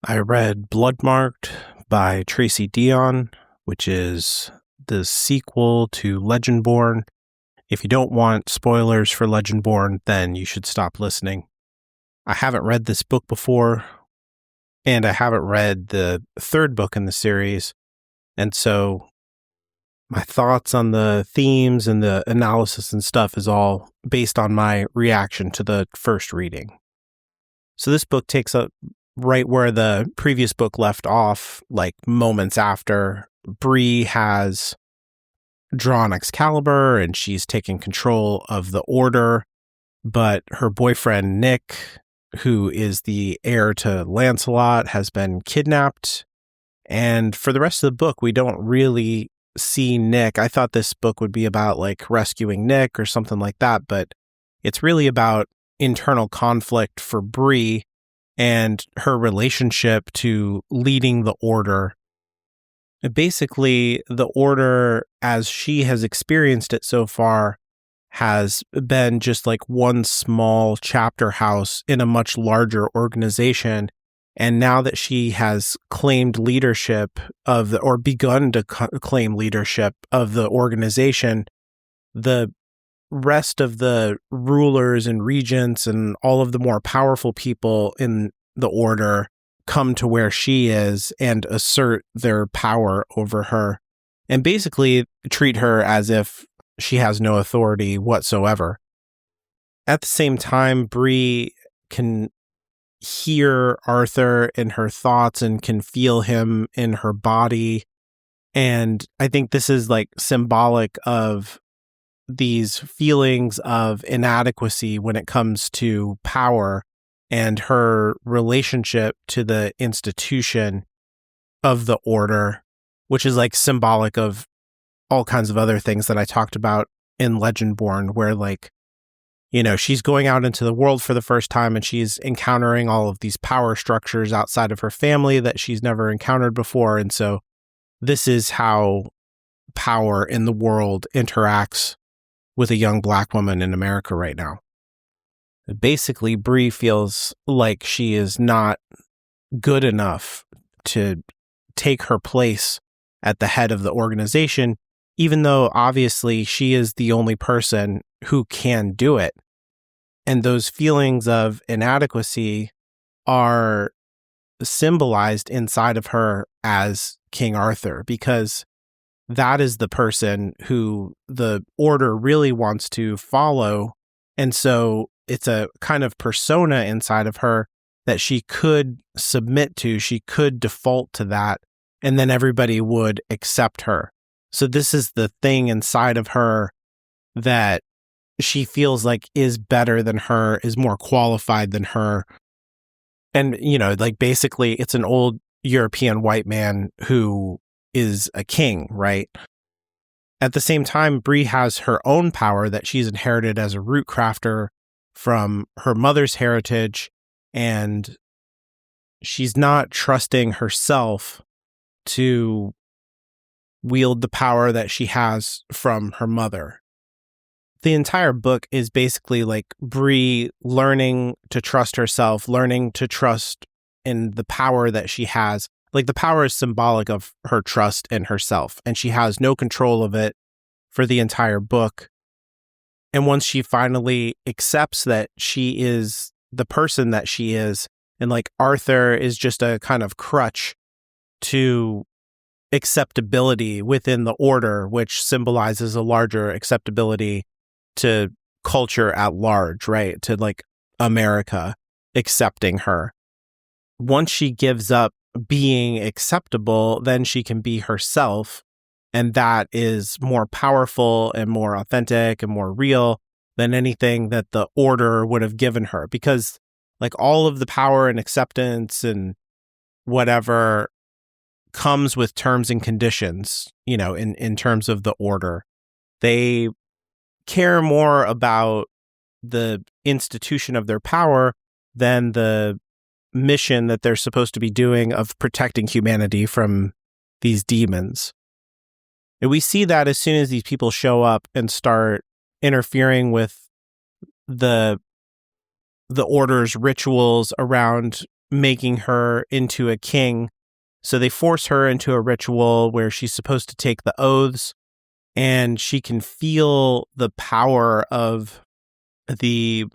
I read Bloodmarked by Tracy Deonn, which is the sequel to Legendborn. If you don't want spoilers for Legendborn, then you should stop listening. I haven't read this book before, and I haven't read the third book in the series, and so my thoughts on the themes and the analysis and stuff is all based on my reaction to the first reading. So this book takes up right where the previous book left off, like moments after. Bree has drawn Excalibur and she's taking control of the Order, but her boyfriend Nick, who is the heir to Lancelot, has been kidnapped. And for the rest of the book, we don't really see Nick. I thought this book would be about like rescuing Nick or something like that, but it's really about internal conflict for Bree and her relationship to leading the Order. Basically, the Order, as she has experienced it so far, has been just like one small chapter house in a much larger organization. And now that she has claimed leadership of or begun to claim leadership of the organization, the rest of the rulers and regents and all of the more powerful people in the Order come to where she is and assert their power over her and basically treat her as if she has no authority whatsoever. At the same time, Bree can hear Arthur in her thoughts and can feel him in her body. And I think this is like symbolic of these feelings of inadequacy when it comes to power and her relationship to the institution of the Order, which is like symbolic of all kinds of other things that I talked about in Legendborn, where like, you know, she's going out into the world for the first time and she's encountering all of these power structures outside of her family that she's never encountered before. And so this is how power in the world interacts with a young Black woman in America right now. Basically, Bree feels like she is not good enough to take her place at the head of the organization, even though obviously she is the only person who can do it. And those feelings of inadequacy are symbolized inside of her as King Arthur, because that is the person who the Order really wants to follow. And so it's a kind of persona inside of her that she could submit to, she could default to that, and then everybody would accept her. So this is the thing inside of her that she feels like is better than her, is more qualified than her. And, you know, like basically it's an old European white man who is a king, right? At the same time, Bree has her own power that she's inherited as a root crafter from her mother's heritage, and she's not trusting herself to wield the power that she has from her mother. The entire book is basically like Bree learning to trust herself, learning to trust in the power that she has. Like the power is symbolic of her trust in herself, and she has no control of it for the entire book. And once she finally accepts that she is the person that she is, and like Arthur is just a kind of crutch to acceptability within the Order, which symbolizes a larger acceptability to culture at large, right? To like America accepting her. Once she gives up being acceptable, then she can be herself. And that is more powerful and more authentic and more real than anything that the Order would have given her. Because like all of the power and acceptance and whatever comes with terms and conditions, you know, in terms of the Order. They care more about the institution of their power than the mission that they're supposed to be doing of protecting humanity from these demons. And we see that as soon as these people show up and start interfering with the Order's rituals around making her into a king. So they force her into a ritual where she's supposed to take the oaths, and she can feel the power of the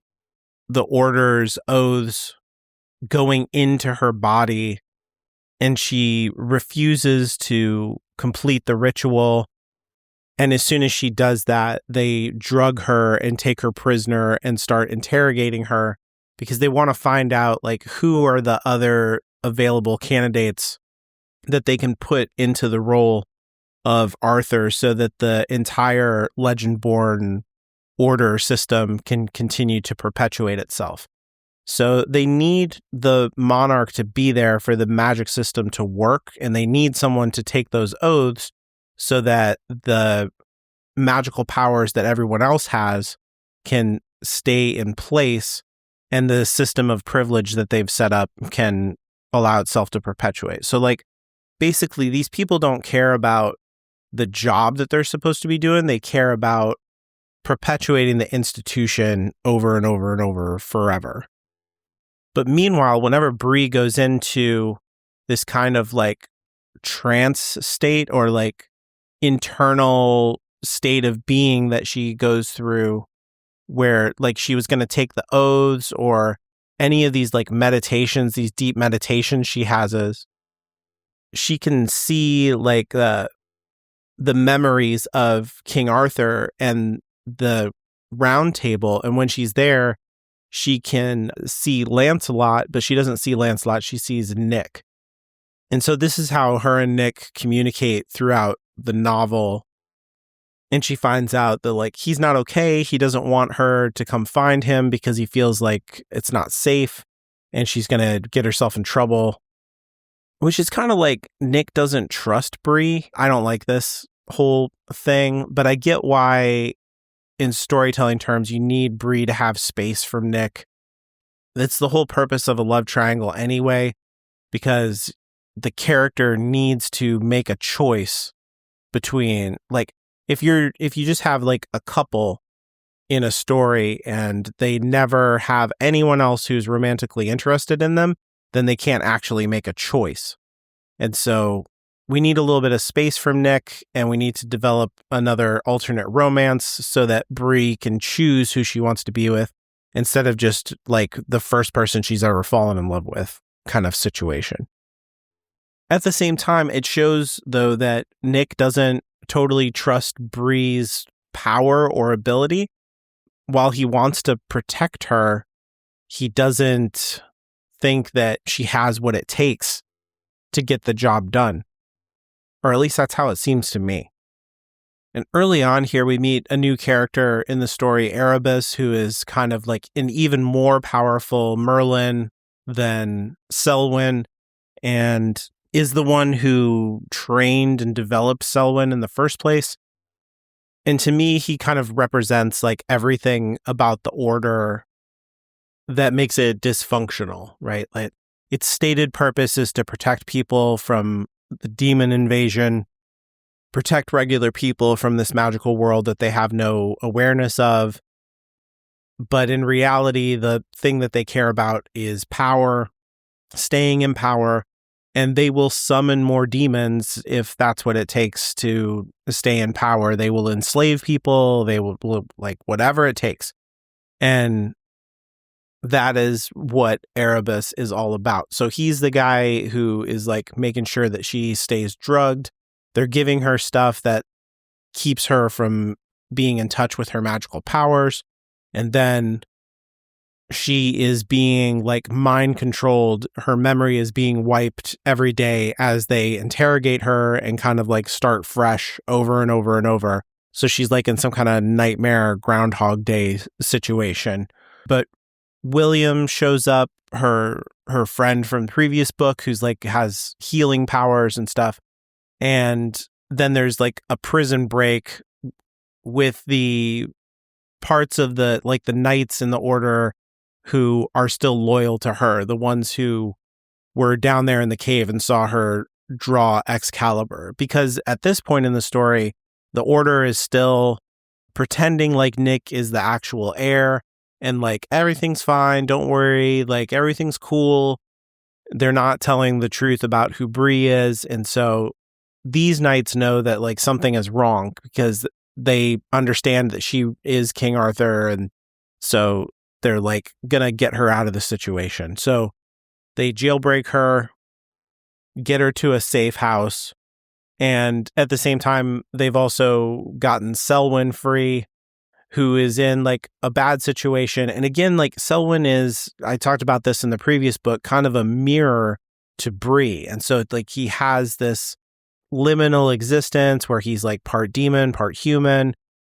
order's oaths going into her body, and she refuses to complete the ritual. And as soon as she does that, they drug her and take her prisoner and start interrogating her because they want to find out like who are the other available candidates that they can put into the role of Arthur so that the entire Legendborn order system can continue to perpetuate itself. So they need the monarch to be there for the magic system to work, and they need someone to take those oaths so that the magical powers that everyone else has can stay in place, and the system of privilege that they've set up can allow itself to perpetuate. So like basically these people don't care about the job that they're supposed to be doing. They care about perpetuating the institution over and over and over forever. But meanwhile, whenever Bree goes into this kind of like trance state or like internal state of being that she goes through, where like she was going to take the oaths or any of these like meditations, these deep meditations she has, she can see like the memories of King Arthur and the round table. And when she's there, she can see Lancelot, but she doesn't see Lancelot. She sees Nick. And so this is how her and Nick communicate throughout the novel. And she finds out that like he's not okay. He doesn't want her to come find him because he feels like it's not safe and she's going to get herself in trouble. Which is kind of like Nick doesn't trust Bree. I don't like this whole thing, but I get why in storytelling terms you need Bree to have space from Nick. That's the whole purpose of a love triangle anyway, because the character needs to make a choice between like if you just have like a couple in a story and they never have anyone else who's romantically interested in them, then they can't actually make a choice. And so we need a little bit of space from Nick, and we need to develop another alternate romance so that Bree can choose who she wants to be with instead of just like the first person she's ever fallen in love with kind of situation. At the same time, it shows, though, that Nick doesn't totally trust Bree's power or ability. While he wants to protect her, he doesn't think that she has what it takes to get the job done. Or at least that's how it seems to me. And early on here, we meet a new character in the story, Erebus, who is kind of like an even more powerful Merlin than Selwyn, and is the one who trained and developed Selwyn in the first place. And to me, he kind of represents like everything about the order that makes it dysfunctional, right? Like its stated purpose is to protect people from the demon invasion, protect regular people from this magical world that they have no awareness of. But in reality, the thing that they care about is power, staying in power, and they will summon more demons if that's what it takes to stay in power. They will enslave people, they will like whatever it takes. And that is what Erebus is all about. So he's the guy who is like making sure that she stays drugged. They're giving her stuff that keeps her from being in touch with her magical powers. And then she is being like mind controlled. Her memory is being wiped every day as they interrogate her and kind of like start fresh over and over and over. So she's like in some kind of nightmare Groundhog Day situation. But William shows up, her friend from the previous book, who's like has healing powers and stuff. And then there's like a prison break with the parts of the like the knights in the order who are still loyal to her, the ones who were down there in the cave and saw her draw Excalibur. Because at this point in the story, the order is still pretending like Nick is the actual heir. And like, everything's fine, don't worry, like, everything's cool. they're not telling the truth about who Bree is. And so these knights know that like something is wrong because they understand that she is King Arthur. And so they're like gonna get her out of the situation. So they jailbreak her, get her to a safe house. And at the same time, they've also gotten Selwyn free, who is in like a bad situation. And again, like Selwyn is, I talked about this in the previous book, kind of a mirror to Bree. And so like he has this liminal existence where he's like part demon, part human.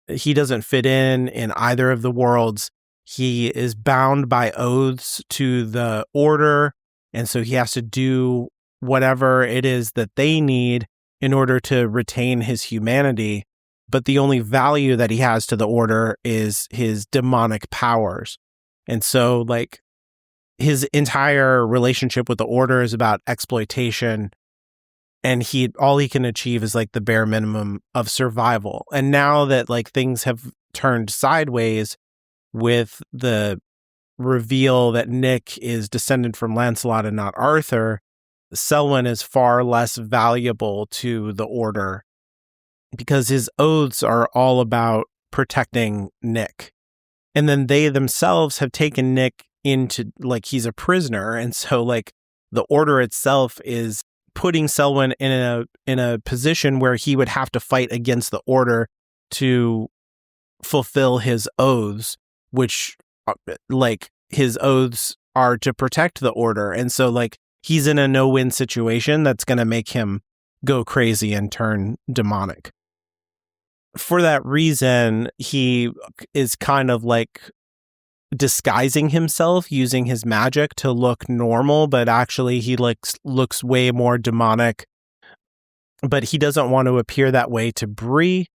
He doesn't fit in either of the worlds. He is bound by oaths to the order. And so he has to do whatever it is that they need in order to retain his humanity. But the only value that he has to the order is his demonic powers. And so like his entire relationship with the order is about exploitation, and all he can achieve is like the bare minimum of survival. And now that like things have turned sideways with the reveal that Nick is descended from Lancelot and not Arthur, Selwyn is far less valuable to the order because his oaths are all about protecting Nick. And then they themselves have taken Nick into, like, he's a prisoner. And so, like, the order itself is putting Selwyn in a position where he would have to fight against the order to fulfill his oaths, which, like, his oaths are to protect the order. And so, like, he's in a no-win situation that's going to make him go crazy and turn demonic. For that reason, he is kind of like disguising himself using his magic to look normal, but actually he looks way more demonic. But he doesn't want to appear that way to Bree,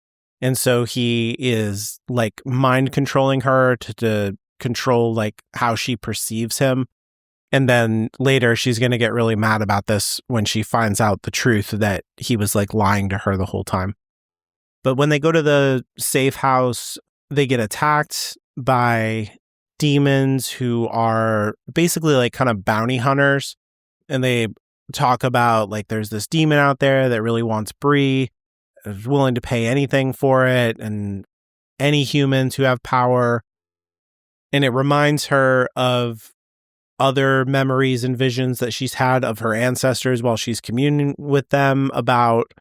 and so he is like mind controlling her to control like how she perceives him. And then later she's going to get really mad about this when she finds out the truth that he was like lying to her the whole time. But when they go to the safe house, they get attacked by demons who are basically like kind of bounty hunters. And they talk about like there's this demon out there that really wants Bree, is willing to pay anything for it, and any humans who have power. And it reminds her of other memories and visions that she's had of her ancestors while she's communing with them about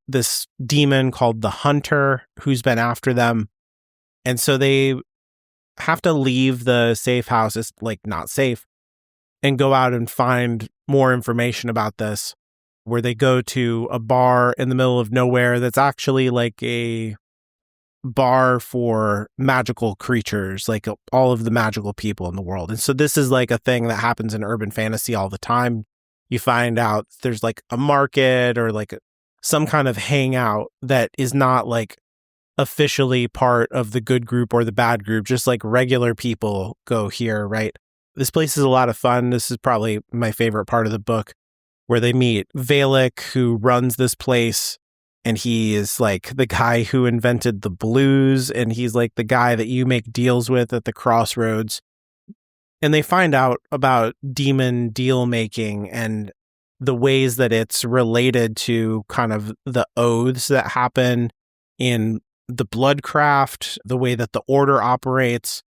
this demon called the Hunter who's been after them. And so they have to leave the safe house, it's like not safe, and go out and find more information about this, where they go to a bar in the middle of nowhere that's actually like a bar for magical creatures, like all of the magical people in the world. And so this is like a thing that happens in urban fantasy all the time. You find out there's like a market or like some kind of hangout that is not like officially part of the good group or the bad group, just like regular people go here, right? This place is a lot of fun. This is probably my favorite part of the book, where they meet Valak, who runs this place, and he is like the guy who invented the blues, and he's like the guy that you make deals with at the crossroads. And they find out about demon deal making and the ways that it's related to kind of the oaths that happen in the Bloodcraft, the way that the order operates,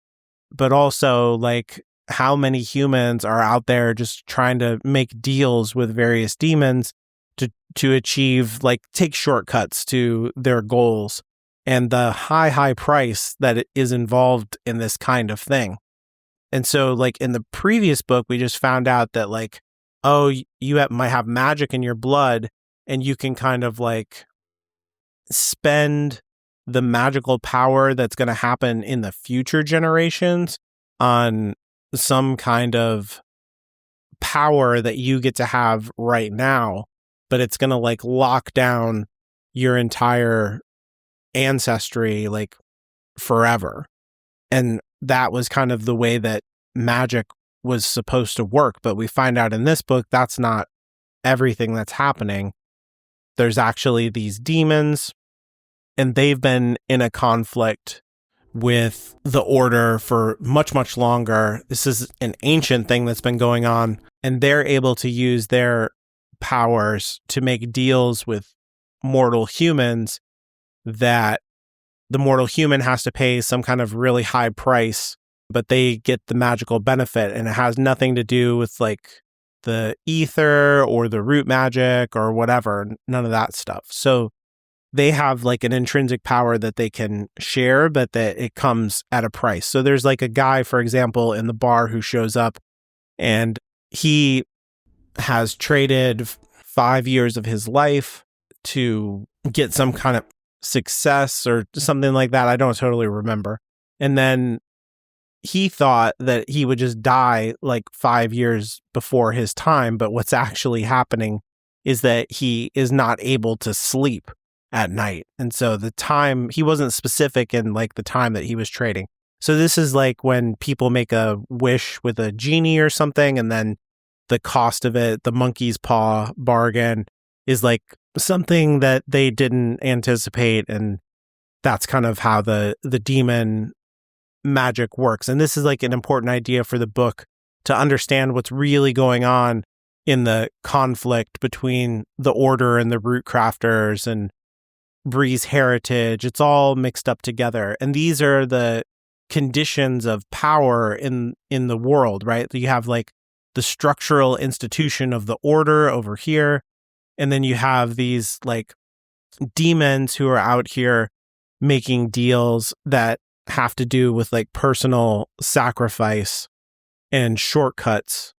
but also like how many humans are out there just trying to make deals with various demons to achieve, like, take shortcuts to their goals, and the high price that is involved in this kind of thing. And so, like, in the previous book, we just found out that, like, oh, you might have magic in your blood, and you can kind of, like, spend the magical power that's going to happen in the future generations on some kind of power that you get to have right now, but it's going to like lock down your entire ancestry like forever. And that was kind of the way that magic was supposed to work. But we find out in this book, that's not everything that's happening. There's actually these demons, and they've been in a conflict with the Order for much, much longer. This is an ancient thing that's been going on, and they're able to use their powers to make deals with mortal humans that the mortal human has to pay some kind of really high price, but they get the magical benefit, and it has nothing to do with like the ether or the root magic or whatever, none of that stuff. So they have like an intrinsic power that they can share, but that it comes at a price. So there's like a guy, for example, in the bar who shows up, and he has traded 5 years of his life to get some kind of success or something like that. I don't totally remember. And then he thought that he would just die like 5 years before his time. But what's actually happening is that he is not able to sleep at night. And so the time, he wasn't specific in like the time that he was trading. So this is like when people make a wish with a genie or something, and then the cost of it, the monkey's paw bargain, is like something that they didn't anticipate. And that's kind of how the demon magic works. And this is like an important idea for the book to understand what's really going on in the conflict between the Order and the Root Crafters and Bree's heritage. It's all mixed up together. And these are the conditions of power in the world, right? You have like the structural institution of the Order over here, and then you have these like demons who are out here making deals that have to do with like personal sacrifice and shortcuts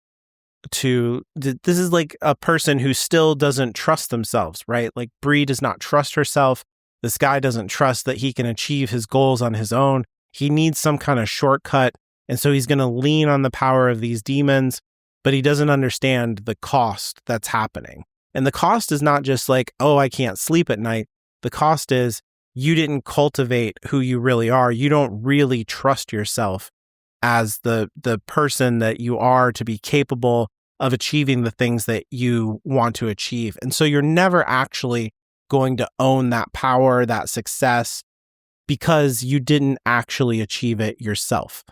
to this is like a person who still doesn't trust themselves, right? Like Bree does not trust herself. This guy doesn't trust that he can achieve his goals on his own. He needs some kind of shortcut. And so he's going to lean on the power of these demons, but he doesn't understand the cost that's happening. And the cost is not just like, oh, I can't sleep at night. The cost is you didn't cultivate who you really are. You don't really trust yourself as the person that you are to be capable of achieving the things that you want to achieve. And so you're never actually going to own that power, that success, because you didn't actually achieve it yourself.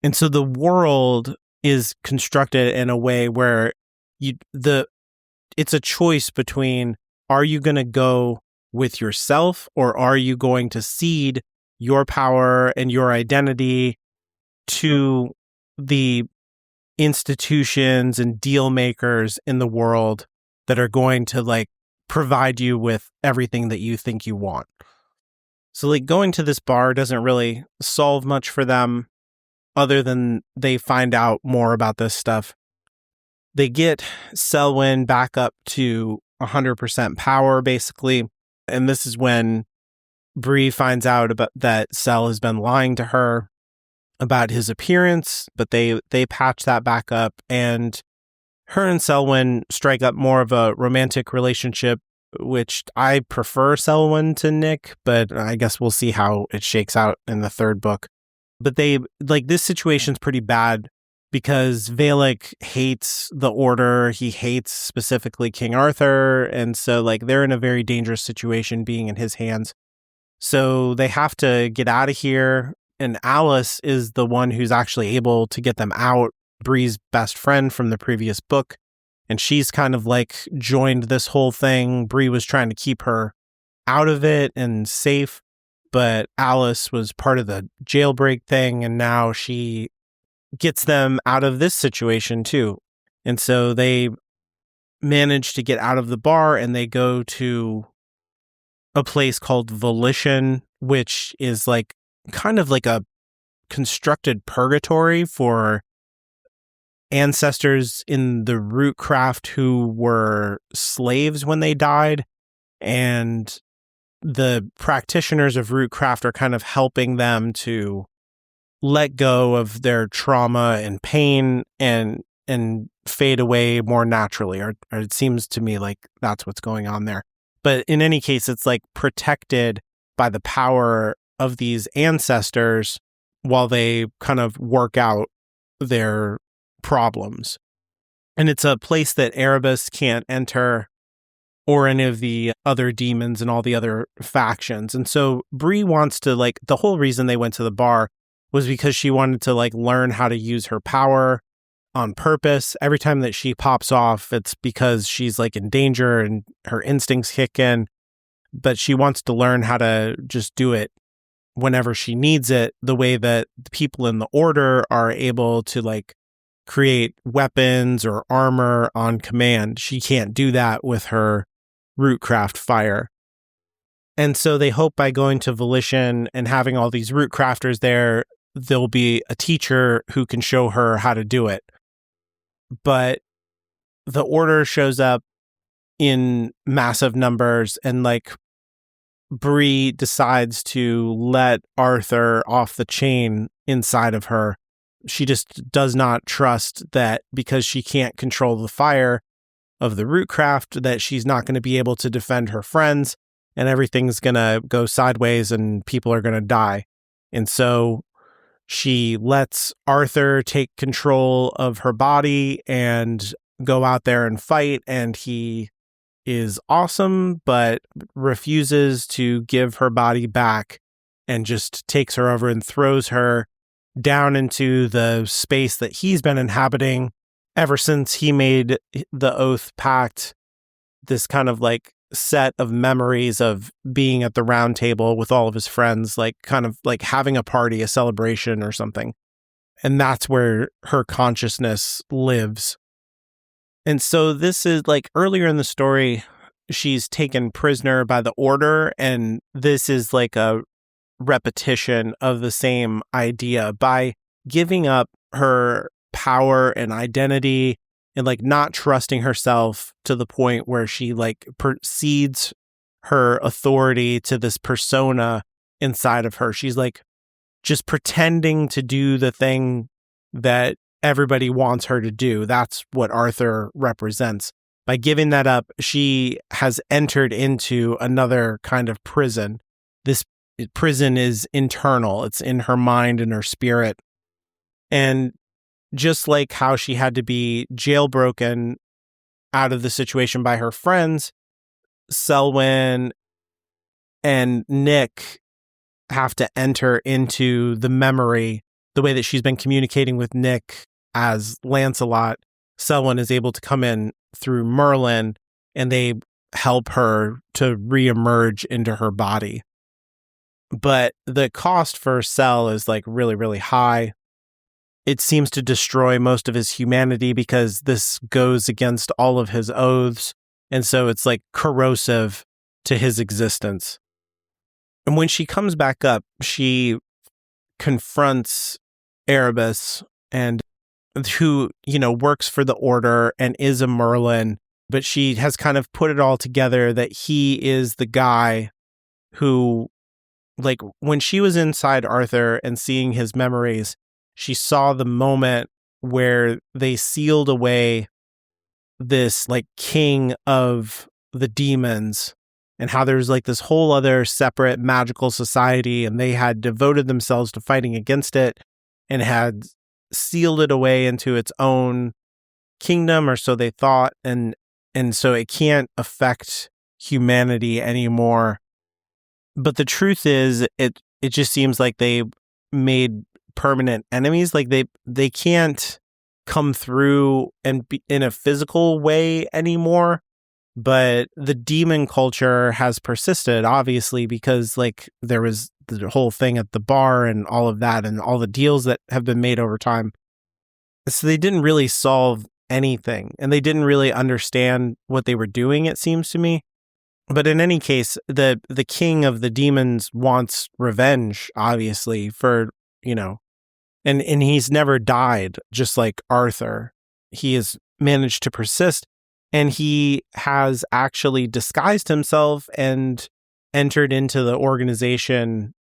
And so the world is constructed in a way where it's a choice between, are you going to go with yourself, or are you going to cede your power and your identity to the institutions and deal makers in the world that are going to like provide you with everything that you think you want? So like going to this bar doesn't really solve much for them other than they find out more about this stuff. They get Selwyn back up to 100% power basically. And this is when Bree finds out about that Sel has been lying to her about his appearance, but they patch that back up, and her and Selwyn strike up more of a romantic relationship, which I prefer Selwyn to Nick, but I guess we'll see how it shakes out in the third book. But they like this situation's pretty bad because Valak hates the Order. He hates specifically King Arthur. And so like they're in a very dangerous situation being in his hands. So they have to get out of here. And Alice is the one who's actually able to get them out, Bree's best friend from the previous book. And she's kind of like joined this whole thing. Bree was trying to keep her out of it and safe, but Alice was part of the jailbreak thing. And now she gets them out of this situation too. And so they manage to get out of the bar and they go to a place called Volition, which is like kind of like a constructed purgatory for ancestors in the Rootcraft who were slaves when they died. And the practitioners of Rootcraft are kind of helping them to let go of their trauma and pain and fade away more naturally, or it seems to me like that's what's going on there. But in any case, it's like protected by the power of these ancestors while they kind of work out their problems. And it's a place that Erebus can't enter. or any of the other demons and all the other factions. And so Bree wants to, like, the whole reason they went to the bar was because she wanted to, like, learn how to use her power on purpose. Every time that she pops off, it's because she's, like, in danger and her instincts kick in. But she wants to learn how to just do it whenever she needs it, the way that the people in the order are able to, like, create weapons or armor on command. She can't do that with her rootcraft fire. And so they hope by going to Volition and having all these root crafters there, there'll be a teacher who can show her how to do it. But the order shows up in massive numbers, and, like, Bree decides to let Arthur off the chain inside of her. She just does not trust that because she can't control the fire of the rootcraft, that she's not going to be able to defend her friends, and everything's going to go sideways and people are going to die. And so she lets Arthur take control of her body and go out there and fight, and he is awesome, but refuses to give her body back and just takes her over and throws her down into the space that he's been inhabiting ever since he made the Oath Pact, this kind of, like, set of memories of being at the round table with all of his friends, like, kind of like having a party, a celebration or something. And that's where her consciousness lives. And so this is, like, earlier in the story, she's taken prisoner by the Order, and this is like a repetition of the same idea. By giving up her power and identity and, like, not trusting herself to the point where she, like, cedes her authority to this persona inside of her. She's, like, just pretending to do the thing that everybody wants her to do. That's what Arthur represents. By giving that up, she has entered into another kind of prison. This prison is internal. It's in her mind and her spirit. And just like how she had to be jailbroken out of the situation by her friends, Selwyn and Nick have to enter into the memory, the way that she's been communicating with Nick as Lancelot. Selwyn is able to come in through Merlin, and they help her to reemerge into her body. But the cost for Sel is, like, really, really high. It seems to destroy most of his humanity because this goes against all of his oaths. And so it's, like, corrosive to his existence. And when she comes back up, she confronts Erebus, and who, you know, works for the Order and is a Merlin, but she has kind of put it all together that he is the guy who, like, when she was inside Arthur and seeing his memories, she saw the moment where they sealed away this, like, king of the demons, and how there's, like, this whole other separate magical society, and they had devoted themselves to fighting against it and had sealed it away into its own kingdom, or so they thought, and so it can't affect humanity anymore. But the truth is, it just seems like they made permanent enemies. Like, they can't come through and be in a physical way anymore. But the demon culture has persisted, obviously, because, like, there was the whole thing at the bar and all of that and all the deals that have been made over time. So they didn't really solve anything, and they didn't really understand what they were doing, it seems to me. But in any case, the king of the demons wants revenge, obviously, for, you know, and he's never died, just like Arthur. He has managed to persist. And he has actually disguised himself and entered into the organization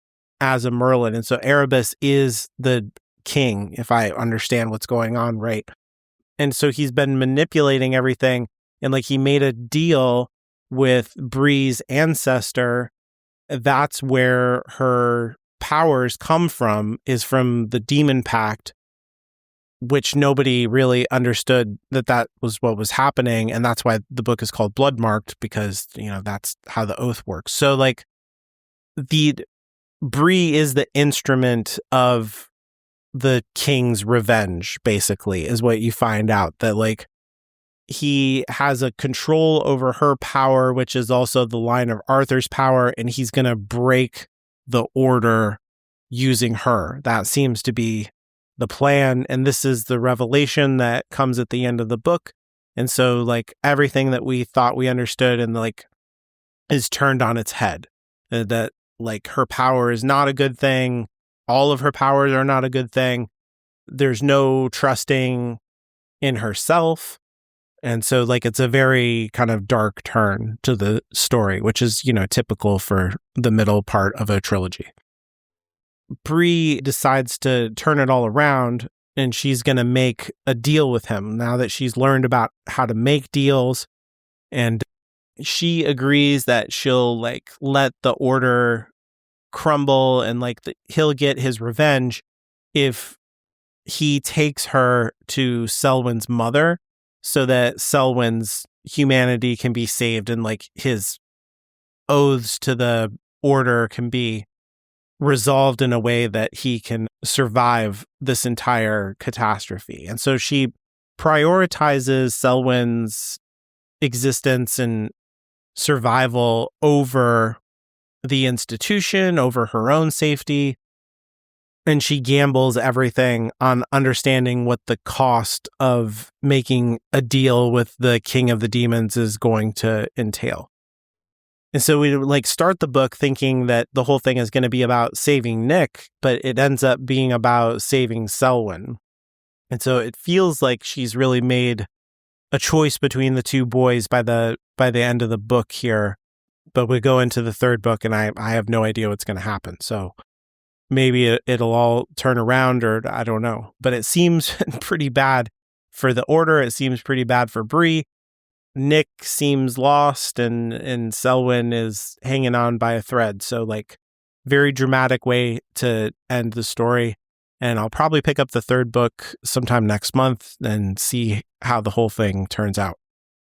as a Merlin. And so Erebus is the king, if I understand what's going on right. And so he's been manipulating everything. And, like, he made a deal with Bree's ancestor. That's where her powers come from, is from the Demon Pact. which nobody really understood that was what was happening. And that's why the book is called Bloodmarked, because, that's how the oath works. So like Bree is the instrument of the king's revenge, basically, is what you find out, that like he has a control over her power, which is also the line of Arthur's power, and he's going to break the order using her. That seems to be the plan, and this is the revelation that comes at the end of the book. And so like everything that we thought we understood and like is turned on its head, that like her power is not a good thing. All of her powers are not a good thing. There's no trusting in herself. And so like it's a very kind of dark turn to the story, which is, typical for the middle part of a trilogy. Bree decides to turn it all around, and she's going to make a deal with him now that she's learned about how to make deals. And she agrees that she'll like let the order crumble, and like he'll get his revenge if he takes her to Selwyn's mother, so that Selwyn's humanity can be saved, and like his oaths to the order can be resolved in a way that he can survive this entire catastrophe. And so she prioritizes Selwyn's existence and survival over the institution, over her own safety. And she gambles everything on understanding what the cost of making a deal with the king of the demons is going to entail. And so we like start the book thinking that the whole thing is going to be about saving Nick, but it ends up being about saving Selwyn. And so it feels like she's really made a choice between the two boys by the end of the book here. But we go into the third book and I have no idea what's going to happen. So maybe it'll all turn around, or I don't know. But it seems pretty bad for the order. It seems pretty bad for Bree. Nick seems lost, and Selwyn is hanging on by a thread. So like very dramatic way to end the story. And I'll probably pick up the third book sometime next month and see how the whole thing turns out.